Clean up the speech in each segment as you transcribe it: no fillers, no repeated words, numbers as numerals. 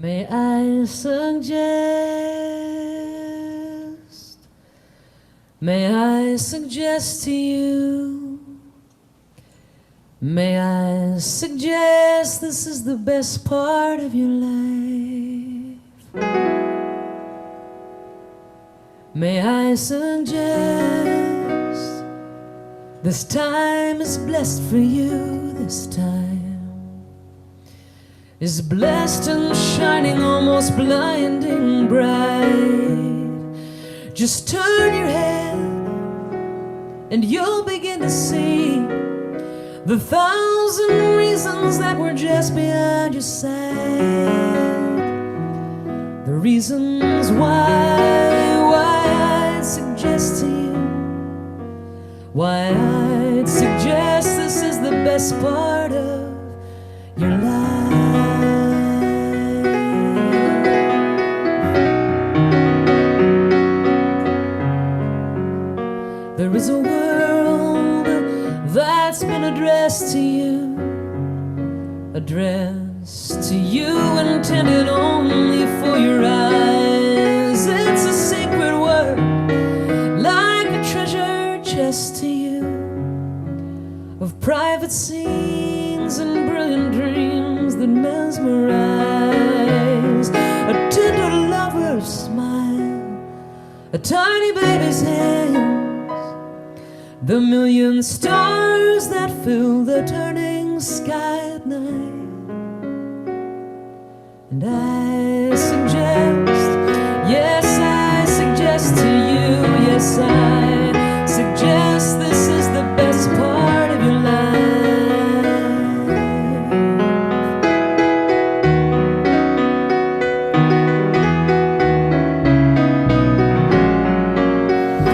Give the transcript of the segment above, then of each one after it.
May I suggest, may I suggest to you, may I suggest this is the best part of your life. May I suggest this time is blessed for you, this time is blessed and shining almost blinding bright. Just turn your head and you'll begin to see the thousand reasons that were just beyond your sight. The reasons why I'd suggest to you, why I'd suggest this is the best part of your life. There is a world that's been addressed to you, intended only for your eyes. It's a sacred word, like a treasure chest to you, of private scenes and brilliant dreams that mesmerize. A tender lover's smile, a tiny baby's hands, the million stars that fill the turning sky at night. And I suggest, yes, I suggest to you, yes, I suggest this is the best part of your life.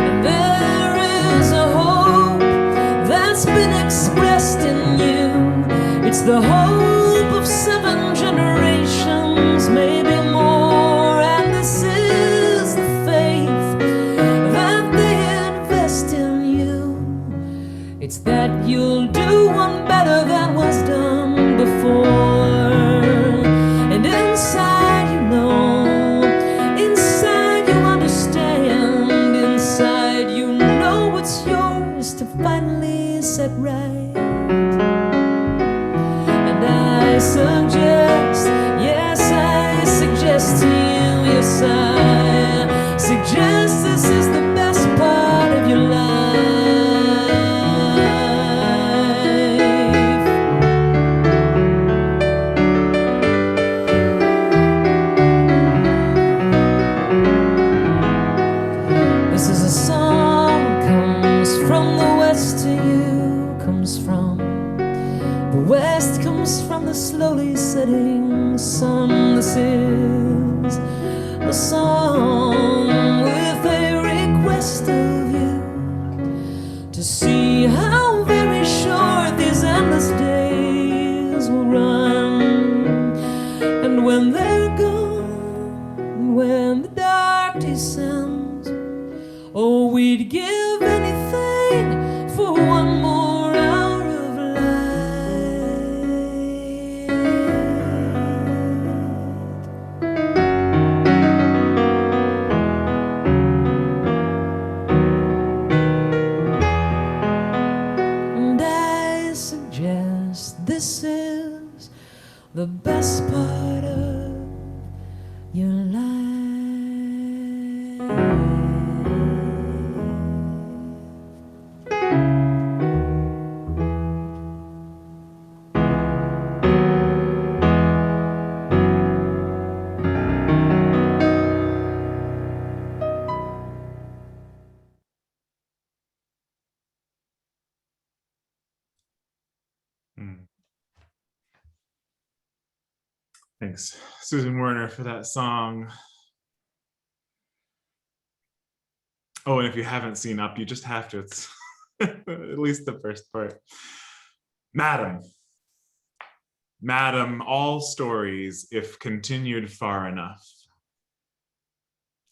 And there is a hope that's been expressed in you. It's the hope of 7 generations, maybe more, and this is the faith that they invest in you. It's that you'll do one better than was done before. And inside you know, inside you understand, inside you know it's yours to finally set right. And I suggest, yes, I suggest to you, yes, I suggest this is the best part of your life. This is a song that comes from the west to you, comes from the west, comes from the slowly setting sun. This is a song with a request of you to see how very short these endless days will run. And when they're gone, when the dark descends, oh, we'd give anything for one more hour of light. And I suggest this is the best part of your life. Thanks, Susan Werner, for that song. Oh, and if you haven't seen Up, you just have to. It's at least the first part. Madam, all stories, if continued far enough,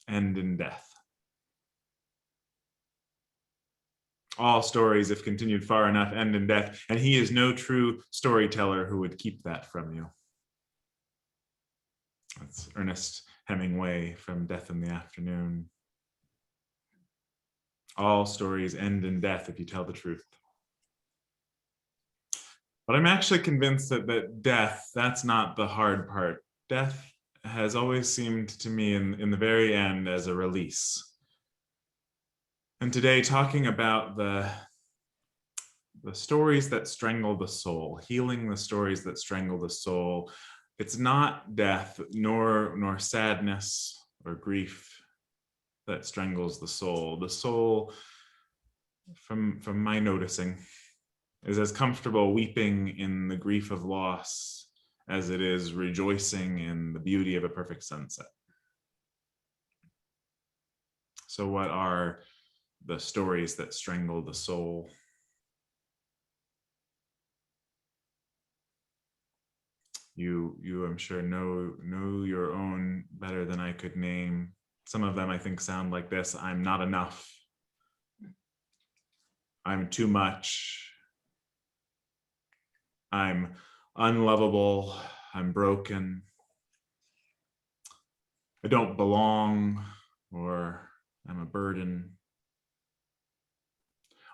end in death. All stories, if continued far enough, end in death, and he is no true storyteller who would keep that from you. That's Ernest Hemingway from Death in the Afternoon. All stories end in death if you tell the truth. But I'm actually convinced that death, that's not the hard part. Death has always seemed to me in the very end as a release. And today, talking about the stories that strangle the soul, healing the stories that strangle the soul, it's not death nor sadness or grief that strangles the soul. The soul, from my noticing, is as comfortable weeping in the grief of loss as it is rejoicing in the beauty of a perfect sunset. So what are the stories that strangle the soul? You I'm sure know your own better than I could name. Some of them I think sound like this: I'm not enough, I'm too much, I'm unlovable, I'm broken, I don't belong, or I'm a burden.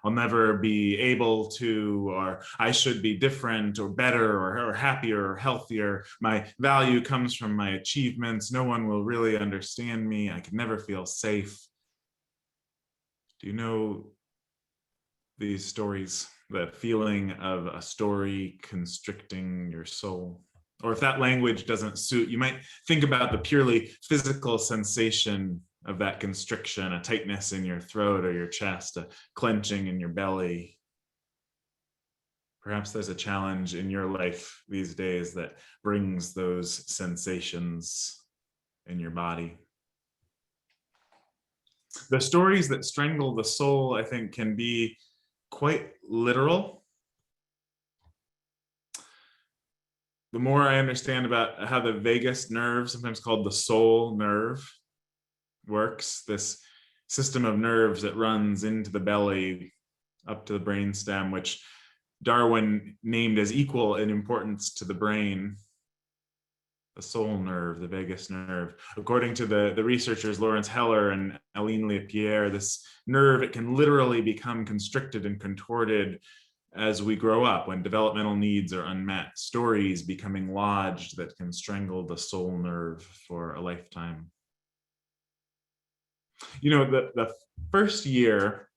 I'll never be able to, or I should be different or better or happier or healthier. My value comes from my achievements. No one will really understand me. I can never feel safe. Do you know these stories? The feeling of a story constricting your soul? Or if that language doesn't suit, you might think about the purely physical sensation of that constriction, a tightness in your throat or your chest, a clenching in your belly. Perhaps there's a challenge in your life these days that brings those sensations in your body. The stories that strangle the soul, I think, can be quite literal. The more I understand about how the vagus nerve, sometimes called the soul nerve, works, this system of nerves that runs into the belly up to the brainstem, which Darwin named as equal in importance to the brain, the soul nerve, the vagus nerve. According to the researchers Lawrence Heller and Aline Lapierre, this nerve, it can literally become constricted and contorted as we grow up, when developmental needs are unmet, stories becoming lodged that can strangle the soul nerve for a lifetime. You know, the first year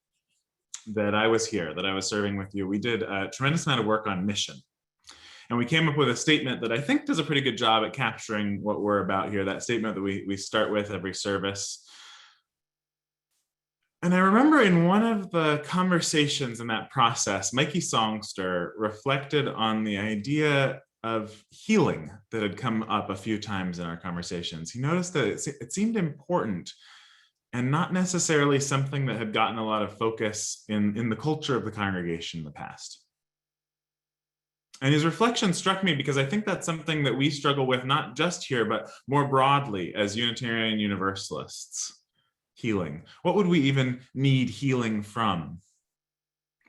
that I was here, that I was serving with you, we did a tremendous amount of work on mission. And we came up with a statement that I think does a pretty good job at capturing what we're about here, that statement that we start with every service. And I remember in one of the conversations in that process, Mikey Songster reflected on the idea of healing that had come up a few times in our conversations. He noticed that it seemed important and not necessarily something that had gotten a lot of focus in the culture of the congregation in the past. And his reflection struck me because I think that's something that we struggle with, not just here, but more broadly as Unitarian Universalists. Healing. What would we even need healing from?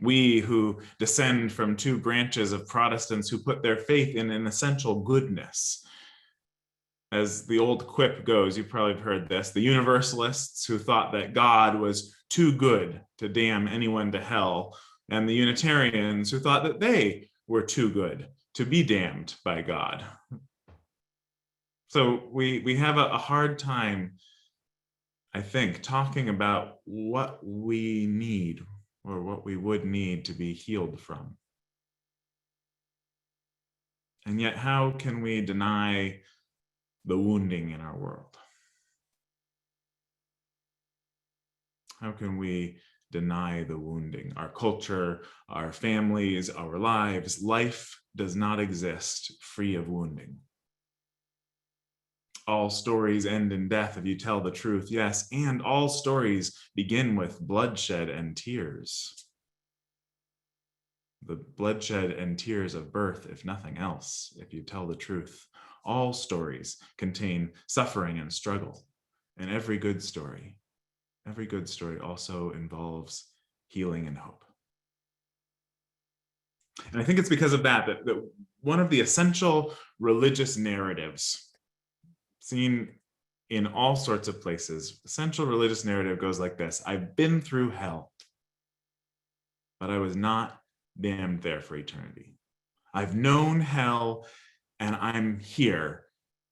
We who descend from two branches of Protestants who put their faith in an essential goodness. As the old quip goes, you probably have heard this, the Universalists who thought that God was too good to damn anyone to hell, and the Unitarians who thought that they were too good to be damned by God. So we have a hard time, I think, talking about what we need or what we would need to be healed from. And yet, how can we deny the wounding in our world? How can we deny the wounding? Our culture, our families, our lives, life does not exist free of wounding. All stories end in death if you tell the truth, yes, and all stories begin with bloodshed and tears. The bloodshed and tears of birth, if nothing else, if you tell the truth. All stories contain suffering and struggle, and every good story also involves healing and hope. And I think it's because of that one of the essential religious narratives, seen in all sorts of places. The central religious narrative goes like this: I've been through hell, but I was not damned there for eternity. I've known hell, and I'm here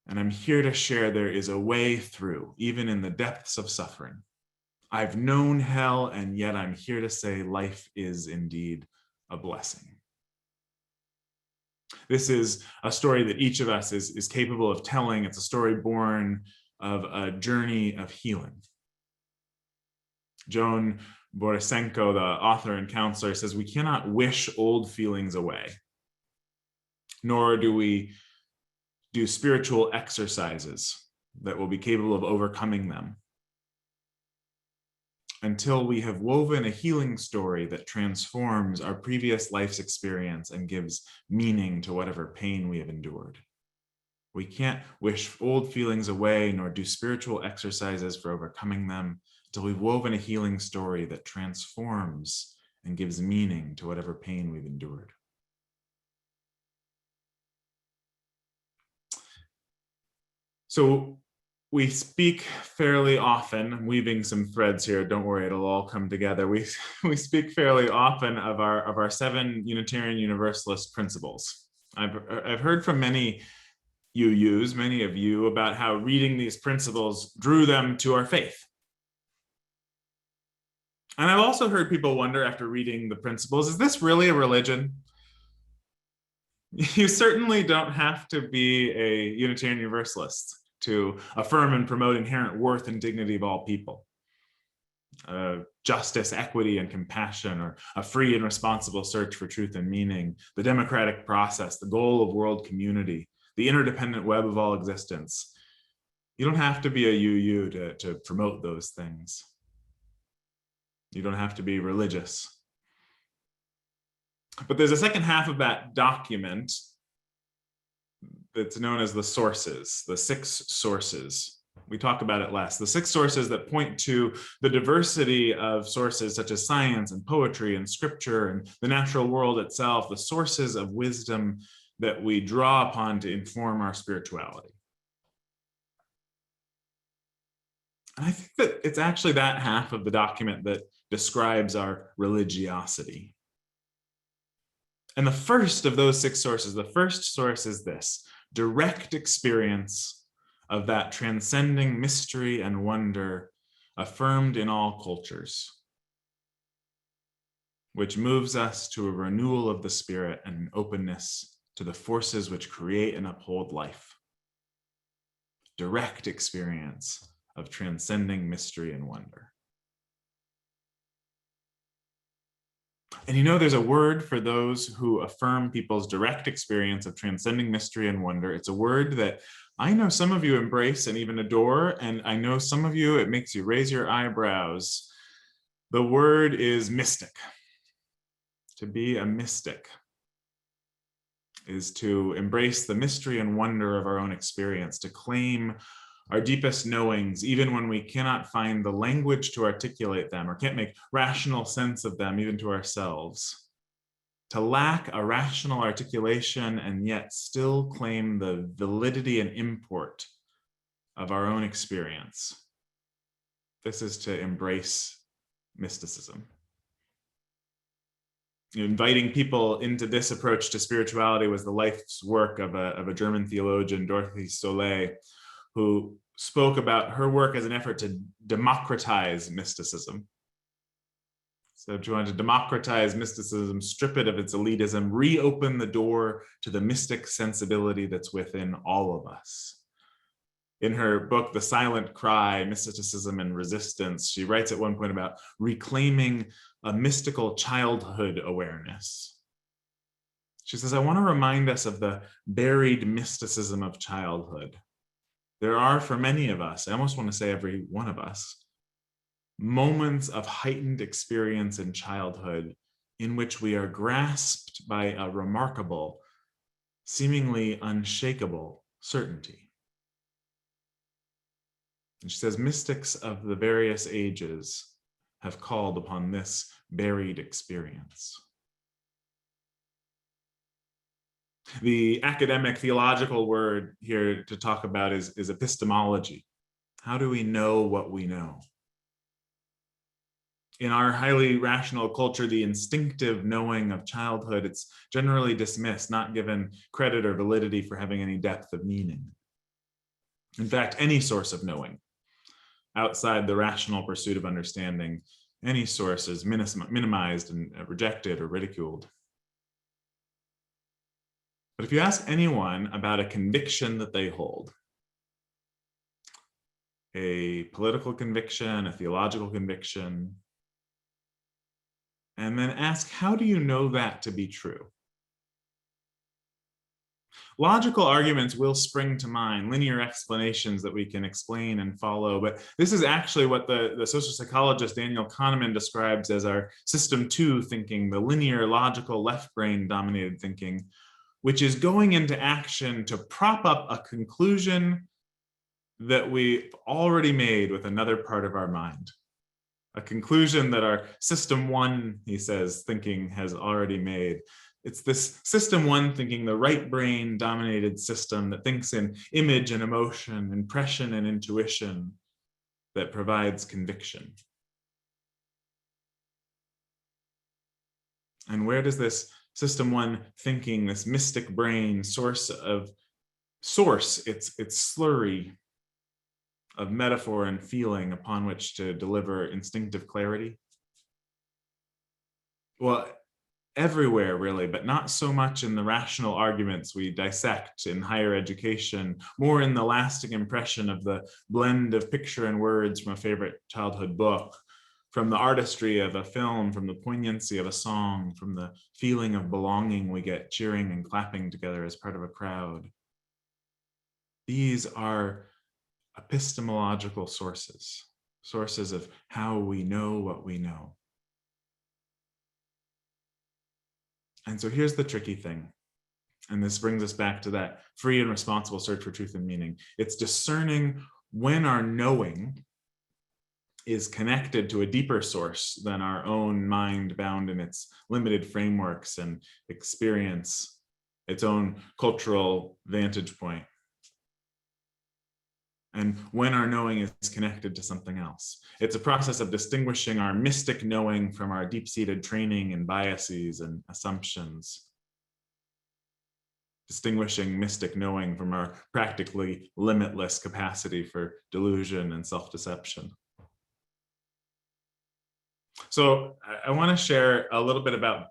to share there is a way through, even in the depths of suffering. I've known hell, and yet I'm here to say life is indeed a blessing. This is a story that each of us is capable of telling. It's a story born of a journey of healing. Joan Borisenko, the author and counselor, says we cannot wish old feelings away, nor do we do spiritual exercises that will be capable of overcoming them until we have woven a healing story that transforms our previous life's experience and gives meaning to whatever pain we have endured. We can't wish old feelings away nor do spiritual exercises for overcoming them until we've woven a healing story that transforms and gives meaning to whatever pain we've endured. So we speak fairly often, I'm weaving some threads here, don't worry, it'll all come together. We speak fairly often of our 7 Unitarian Universalist principles. I've heard from many of you, about how reading these principles drew them to our faith. And I've also heard people wonder after reading the principles, is this really a religion? You certainly don't have to be a Unitarian Universalist to affirm and promote inherent worth and dignity of all people. Justice, equity, and compassion, or a free and responsible search for truth and meaning, the democratic process, the goal of world community, the interdependent web of all existence. You don't have to be a UU to promote those things. You don't have to be religious. But there's a second half of that document that's known as the sources, the 6 sources. We talk about it less. The 6 sources that point to the diversity of sources such as science and poetry and scripture and the natural world itself, the sources of wisdom that we draw upon to inform our spirituality. And I think that it's actually that half of the document that describes our religiosity. And the first of those 6 sources, the first source is this: direct experience of that transcending mystery and wonder affirmed in all cultures, which moves us to a renewal of the spirit and an openness to the forces which create and uphold life. Direct experience of transcending mystery and wonder. And you know, there's a word for those who affirm people's direct experience of transcending mystery and wonder. It's a word that I know some of you embrace and even adore, and I know some of you, it makes you raise your eyebrows. The word is mystic. To be a mystic is to embrace the mystery and wonder of our own experience, to claim our deepest knowings, even when we cannot find the language to articulate them or can't make rational sense of them, even to ourselves. To lack a rational articulation and yet still claim the validity and import of our own experience. This is to embrace mysticism. Inviting people into this approach to spirituality was the life's work of a German theologian, Dorothy Soleil, who spoke about her work as an effort to democratize mysticism. So if you want to democratize mysticism, strip it of its elitism, reopen the door to the mystic sensibility that's within all of us. In her book, The Silent Cry, Mysticism and Resistance, she writes at one point about reclaiming a mystical childhood awareness. She says, I want to remind us of the buried mysticism of childhood. There are, for many of us, I almost want to say every one of us, moments of heightened experience in childhood in which we are grasped by a remarkable, seemingly unshakable certainty. And she says, mystics of the various ages have called upon this buried experience. The academic theological word here to talk about is epistemology. How do we know what we know? In our highly rational culture, the instinctive knowing of childhood, it's generally dismissed, not given credit or validity for having any depth of meaning. In fact, any source of knowing, outside the rational pursuit of understanding, any source is minimized and rejected or ridiculed. But if you ask anyone about a conviction that they hold, a political conviction, a theological conviction, and then ask, how do you know that to be true? Logical arguments will spring to mind, linear explanations that we can explain and follow, but this is actually what the social psychologist Daniel Kahneman describes as our system 2 thinking, the linear, logical, left brain dominated thinking, which is going into action to prop up a conclusion that we've already made with another part of our mind. A conclusion that our system 1, he says, thinking has already made. It's this system 1 thinking, the right brain dominated system that thinks in image and emotion, impression and intuition, that provides conviction. And where does this system 1 thinking, this mystic brain its slurry of metaphor and feeling upon which to deliver instinctive clarity? Well, everywhere really, but not so much in the rational arguments we dissect in higher education, more in the lasting impression of the blend of picture and words from a favorite childhood book, from the artistry of a film, from the poignancy of a song, from the feeling of belonging we get cheering and clapping together as part of a crowd. These are epistemological sources of how we know what we know. And so here's the tricky thing. And this brings us back to that free and responsible search for truth and meaning. It's discerning when our knowing is connected to a deeper source than our own mind bound in its limited frameworks and experience, its own cultural vantage point. And when our knowing is connected to something else. It's a process of distinguishing our mystic knowing from our deep-seated training and biases and assumptions. Distinguishing mystic knowing from our practically limitless capacity for delusion and self-deception. So I want to share a little bit about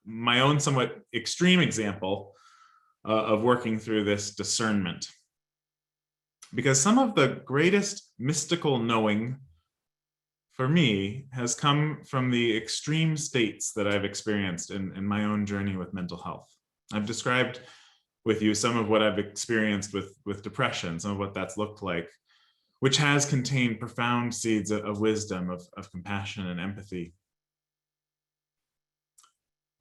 my own somewhat extreme example of working through this discernment. Because some of the greatest mystical knowing for me has come from the extreme states that I've experienced in my own journey with mental health. I've described with you some of what I've experienced with depression, some of what that's looked like, which has contained profound seeds of wisdom, of compassion and empathy.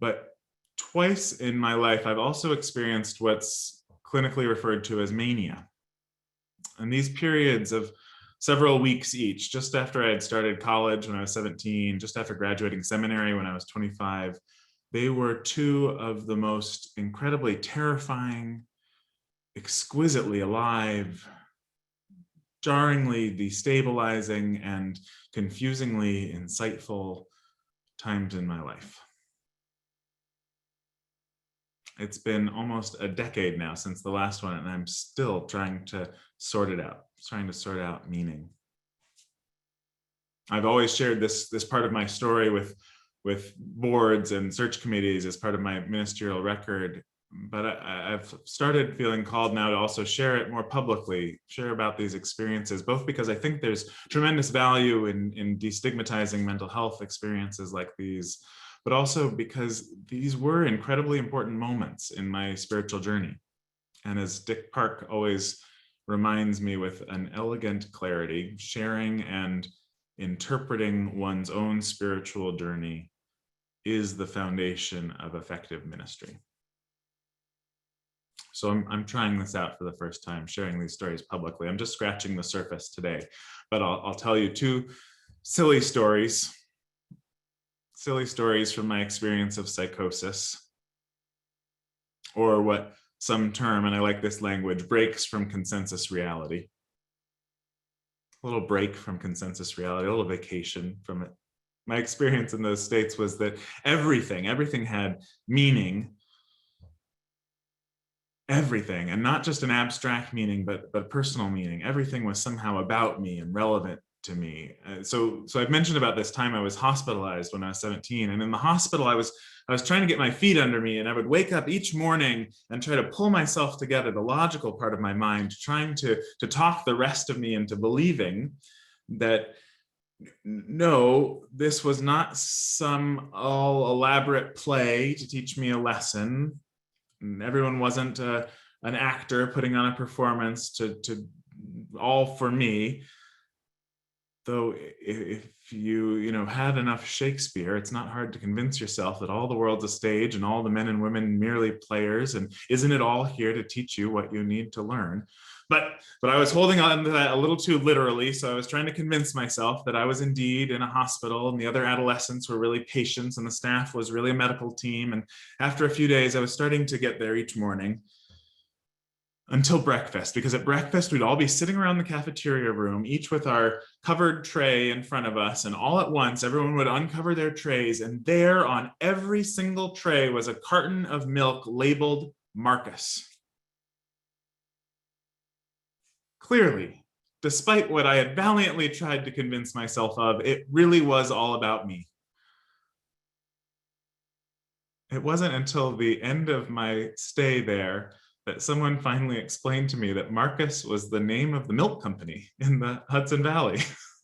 But twice in my life, I've also experienced what's clinically referred to as mania. And these periods of several weeks each, just after I had started college when I was 17, just after graduating seminary when I was 25, they were two of the most incredibly terrifying, exquisitely alive, jarringly destabilizing, and confusingly insightful times in my life. It's been almost a decade now since the last one, and I'm still trying to sort it out, trying to sort out meaning. I've always shared this part of my story with boards and search committees as part of my ministerial record, but I've started feeling called now to also share it more publicly, share about these experiences, both because I think there's tremendous value in destigmatizing mental health experiences like these, but also because these were incredibly important moments in my spiritual journey. And as Dick Park always reminds me with an elegant clarity, sharing and interpreting one's own spiritual journey is the foundation of effective ministry. So I'm trying this out for the first time, sharing these stories publicly. I'm just scratching the surface today, but I'll tell you two silly stories from my experience of psychosis, or what some term, and I like this language, breaks from consensus reality. A little break from consensus reality, a little vacation from it. My experience in those states was that everything had meaning, everything, and not just an abstract meaning, but personal meaning. Everything was somehow about me and relevant to me. So I've mentioned about this time I was hospitalized when I was 17, and in the hospital I was trying to get my feet under me, and I would wake up each morning and try to pull myself together, the logical part of my mind, trying to talk the rest of me into believing that no, this was not some all elaborate play to teach me a lesson. Everyone wasn't an actor putting on a performance to all for me. Though if you had enough Shakespeare, it's not hard to convince yourself that all the world's a stage and all the men and women merely players, and isn't it all here to teach you what you need to learn? But I was holding on to that a little too literally, so I was trying to convince myself that I was indeed in a hospital and the other adolescents were really patients and the staff was really a medical team. And after a few days, I was starting to get there each morning. Until breakfast, because at breakfast we'd all be sitting around the cafeteria room, each with our covered tray in front of us, and all at once everyone would uncover their trays, and there on every single tray was a carton of milk labeled Marcus. Clearly, despite what I had valiantly tried to convince myself of, it really was all about me. It wasn't until the end of my stay there that someone finally explained to me that Marcus was the name of the milk company in the Hudson Valley,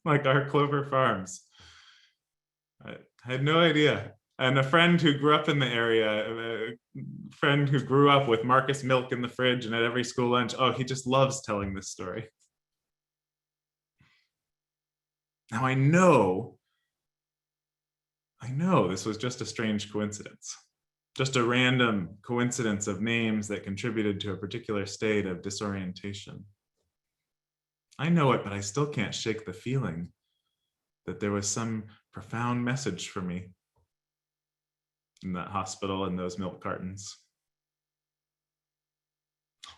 like our Clover Farms. I had no idea. And a friend who grew up in the area, a friend who grew up with Marcus milk in the fridge and at every school lunch, oh, he just loves telling this story. Now I know this was just a strange coincidence. Just a random coincidence of names that contributed to a particular state of disorientation. I know it, but I still can't shake the feeling that there was some profound message for me in that hospital and those milk cartons.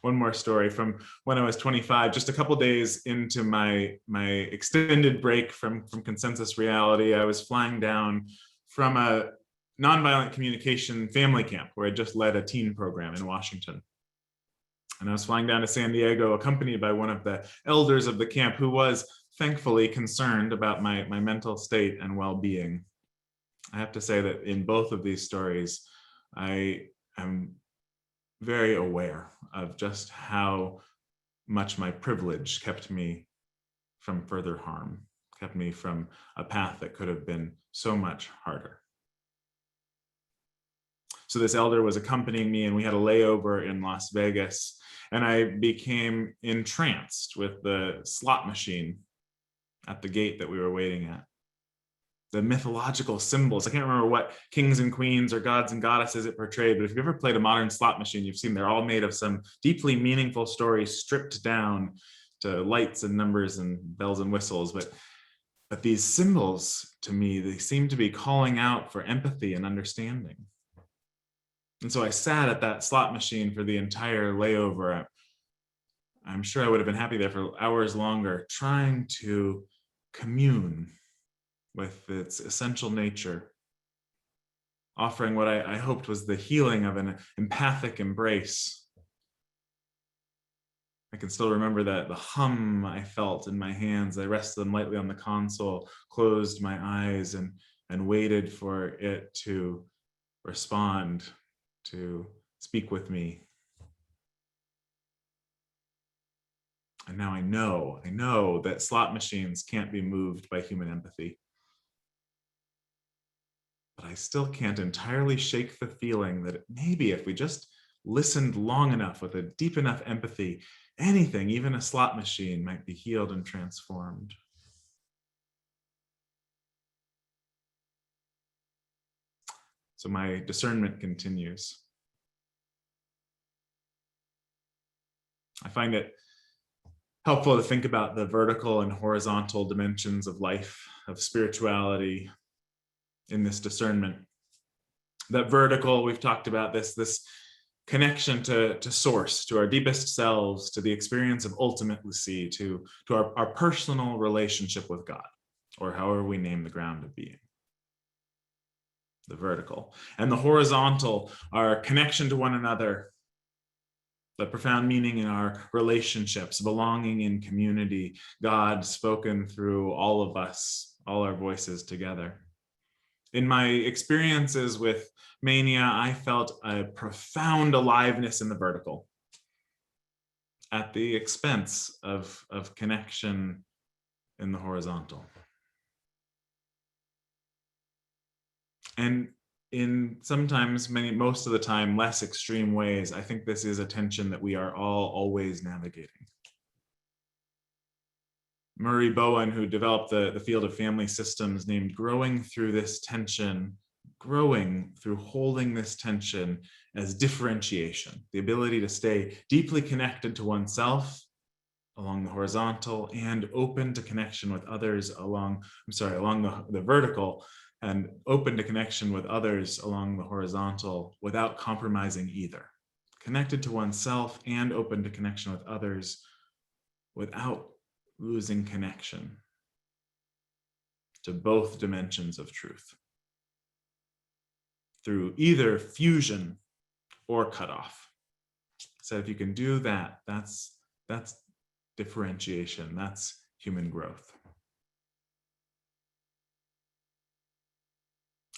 One more story from when I was 25, just a couple days into my extended break from consensus reality. I was flying down from a nonviolent communication family camp where I just led a teen program in Washington. And I was flying down to San Diego accompanied by one of the elders of the camp who was thankfully concerned about my mental state and well-being. I have to say that in both of these stories, I am very aware of just how much my privilege kept me from further harm, kept me from a path that could have been so much harder. So this elder was accompanying me and we had a layover in Las Vegas, and I became entranced with the slot machine at the gate that we were waiting at. The mythological symbols, I can't remember what kings and queens or gods and goddesses it portrayed, but if you've ever played a modern slot machine, you've seen they're all made of some deeply meaningful story stripped down to lights and numbers and bells and whistles. But these symbols, to me, they seem to be calling out for empathy and understanding. And so I sat at that slot machine for the entire layover. I'm sure I would have been happy there for hours longer, trying to commune with its essential nature, offering what I hoped was the healing of an empathic embrace. I can still remember the hum I felt in my hands. I rested them lightly on the console, closed my eyes, and waited for it to respond, to speak with me. And now I know that slot machines can't be moved by human empathy. But I still can't entirely shake the feeling that maybe if we just listened long enough with a deep enough empathy, anything, even a slot machine, might be healed and transformed. So my discernment continues. I find it helpful to think about the vertical and horizontal dimensions of life, of spirituality in this discernment. That vertical, we've talked about this connection to source, to our deepest selves, to the experience of ultimacy, to our personal relationship with God, or however we name the ground of being. The vertical. And the horizontal, our connection to one another, the profound meaning in our relationships, belonging in community, God spoken through all of us, all our voices together. In my experiences with mania, I felt a profound aliveness in the vertical at the expense of connection in the horizontal. And in sometimes, most of the time, less extreme ways, I think this is a tension that we are all always navigating. Murray Bowen, who developed the field of family systems, named growing through this tension, growing through holding this tension as differentiation, the ability to stay deeply connected to oneself along the horizontal and open to connection with others along the vertical, and open to connection with others along the horizontal without compromising either. Connected to oneself and open to connection with others without losing connection to both dimensions of truth through either fusion or cutoff. So if you can do that, that's differentiation, that's human growth.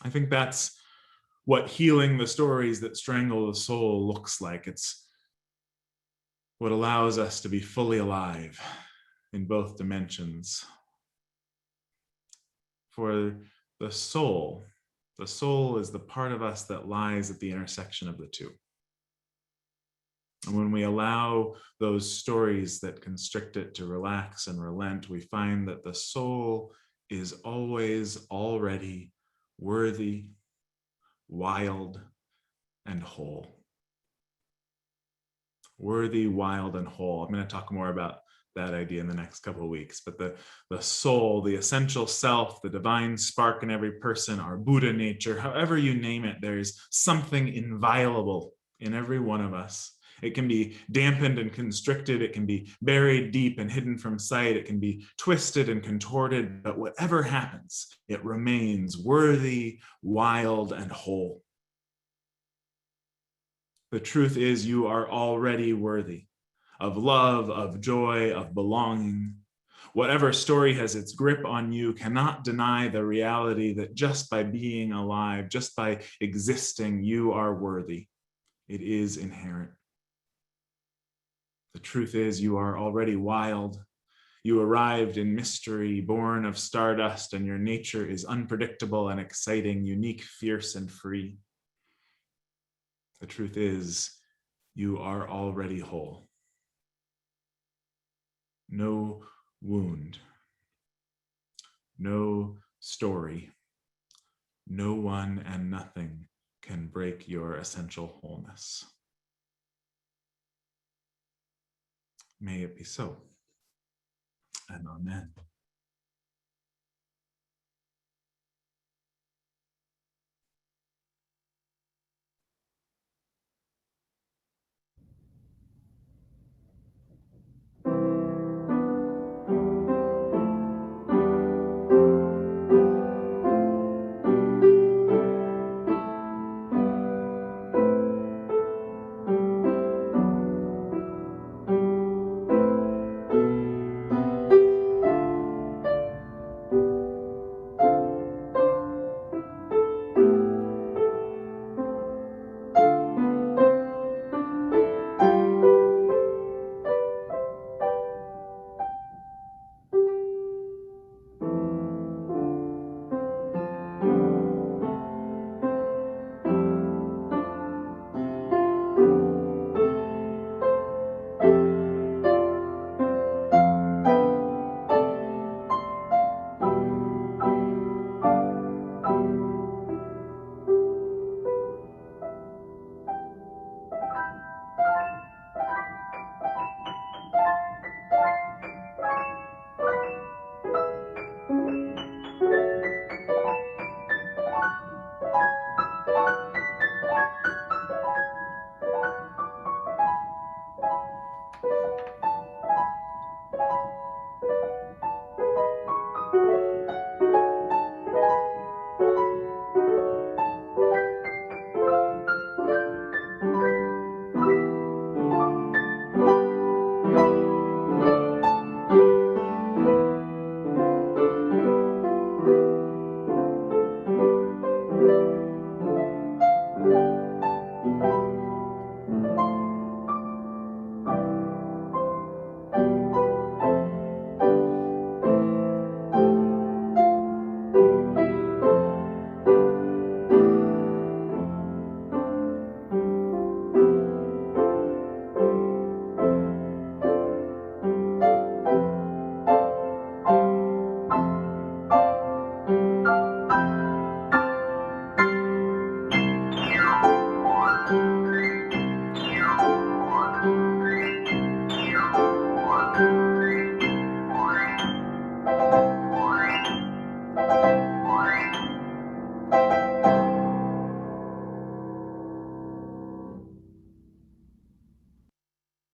I think that's what healing the stories that strangle the soul looks like. It's what allows us to be fully alive in both dimensions. For the soul is the part of us that lies at the intersection of the two. And when we allow those stories that constrict it to relax and relent, we find that the soul is always already worthy, wild, and whole. Worthy, wild, and whole. I'm going to talk more about that idea in the next couple of weeks, but the soul, the essential self, the divine spark in every person, our Buddha nature, however you name it, there's something inviolable in every one of us. It can be dampened and constricted. It can be buried deep and hidden from sight. It can be twisted and contorted, but whatever happens, it remains worthy, wild, and whole. The truth is, you are already worthy of love, of joy, of belonging. Whatever story has its grip on you cannot deny the reality that just by being alive, just by existing, you are worthy. It is inherent. The truth is, you are already wild. You arrived in mystery, born of stardust, and your nature is unpredictable and exciting, unique, fierce, and free. The truth is, you are already whole. No wound, no story, no one and nothing can break your essential wholeness. May it be so, and amen.